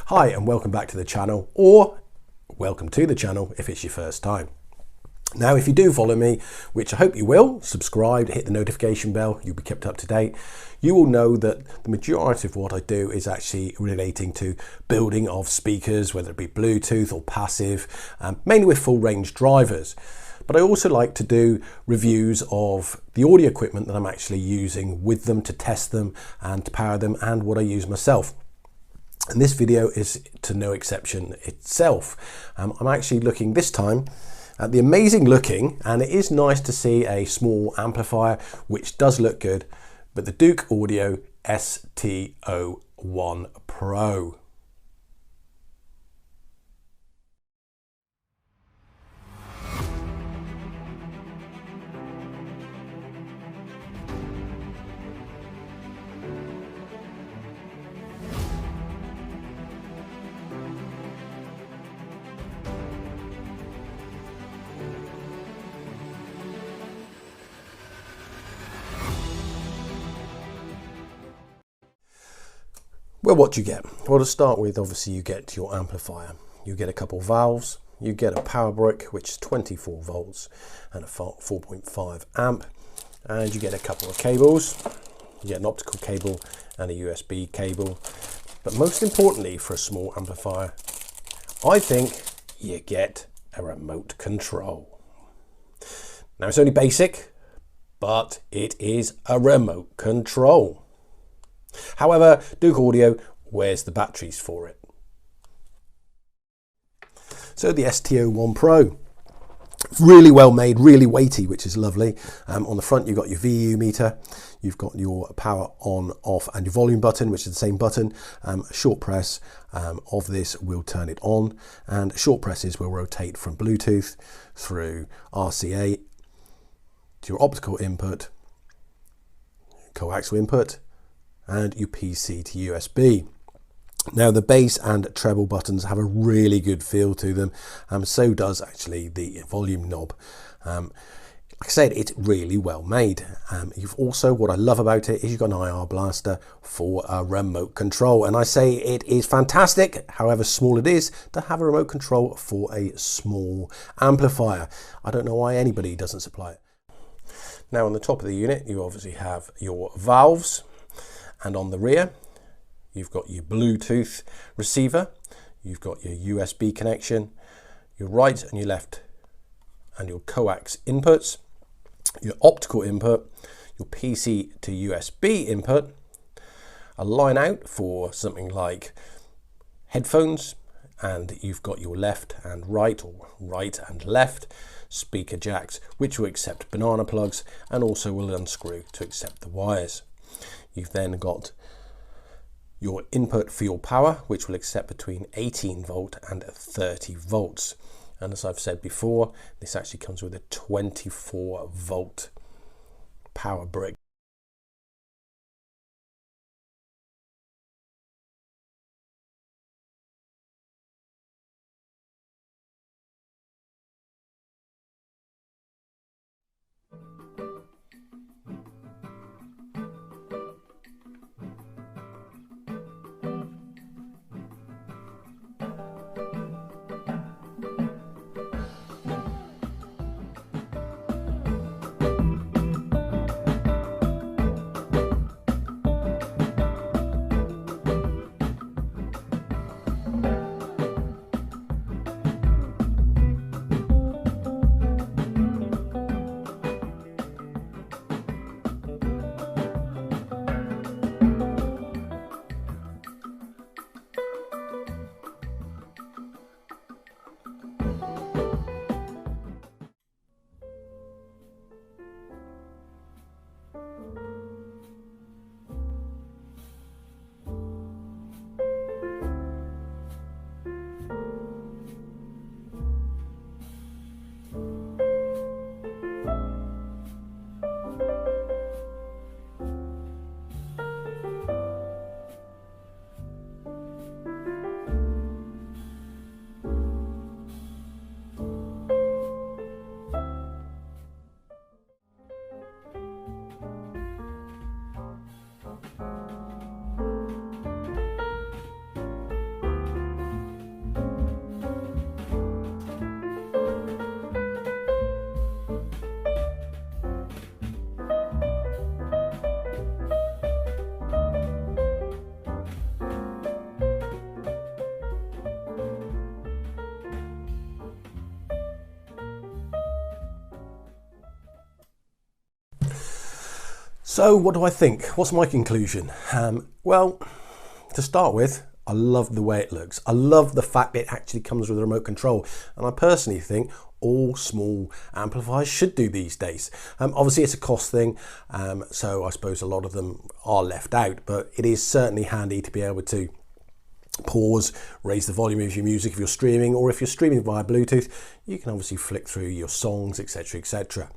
Hi and welcome back to the channel, or welcome to the channel if it's your first time. Now if you do follow me, which I hope you will, subscribe, hit the notification bell, you'll be kept up to date. You will know that the majority of what I do is actually relating to building of speakers, whether it be Bluetooth or passive, mainly with full range drivers. But I also like to do reviews of the audio equipment that I'm actually using with them to test them and to power them, and what I use myself. And this video is to no exception itself. I'm actually looking this time at the amazing looking, and it is nice to see a small amplifier which does look good, but the DOUK Audio ST-01 Pro. Well, what do you get? Well, to start with, obviously you get your amplifier. You get a couple valves, you get a power brick, which is 24 volts and a 4.5 amp, and you get a couple of cables. You get an optical cable and a USB cable. But most importantly for a small amplifier, I think you get a remote control. Now it's only basic, but it is a remote control. However, DOUK Audio wears the batteries for it. So the ST-01 Pro, really well made, really weighty, which is lovely. On the front you've got your VU meter, you've got your power on, off, and your volume button, which is the same button. A short press of this will turn it on, and short presses will rotate from Bluetooth through RCA to your optical input, coaxial input, and your PC to USB. Now the bass and treble buttons have a really good feel to them, so does actually the volume knob. Like I said, it's really well made. You've also, what I love about it is you've got an IR blaster for a remote control, and I say it is fantastic, however small it is, to have a remote control for a small amplifier. I don't know why anybody doesn't supply it. Now on the top of the unit you obviously have your valves, and on the rear you've got your Bluetooth receiver, you've got your USB connection, your right and your left and your coax inputs, your optical input, your PC to USB input, a line out for something like headphones, and you've got your left and right, or right and left speaker jacks, which will accept banana plugs and also will unscrew to accept the wires. You've then got your input for your power, which will accept between 18 volt and 30 volts. And as I've said before, this actually comes with a 24 volt power brick. So what do I think? What's my conclusion? Well, to start with, I love the way it looks. I love the fact that it actually comes with a remote control. And I personally think all small amplifiers should do these days. Obviously it's a cost thing, so I suppose a lot of them are left out, but it is certainly handy to be able to pause, raise the volume of your music if you're streaming, or if you're streaming via Bluetooth, you can obviously flick through your songs, etc, etc.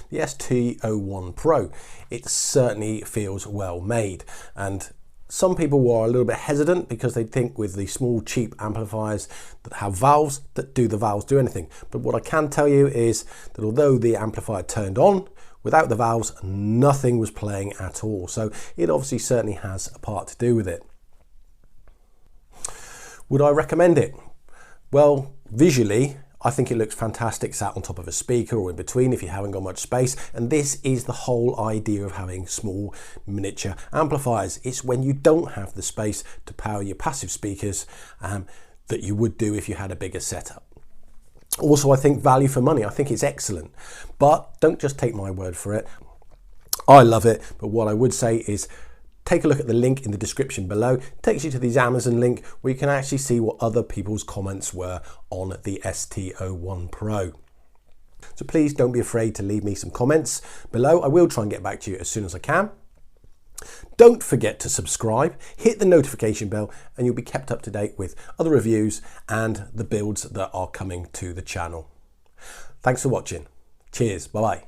The ST-01 Pro, it certainly feels well made, and some people are a little bit hesitant because they think with the small cheap amplifiers that have valves, that do the valves do anything. But what I can tell you is that although the amplifier turned on, without the valves, nothing was playing at all. So it obviously certainly has a part to do with it. Would I recommend it? Well, visually, I think it looks fantastic sat on top of a speaker or in between if you haven't got much space. And this is the whole idea of having small miniature amplifiers. It's when you don't have the space to power your passive speakers that you would do if you had a bigger setup. Also, I think value for money, I think it's excellent. But don't just take my word for it. I love it, but what I would say is take a look at the link in the description below. It takes you to the Amazon link where you can actually see what other people's comments were on the ST-01 Pro. So please don't be afraid to leave me some comments below. I will try and get back to you as soon as I can. Don't forget to subscribe, hit the notification bell, and you'll be kept up to date with other reviews and the builds that are coming to the channel. Thanks for watching. Cheers. Bye-bye.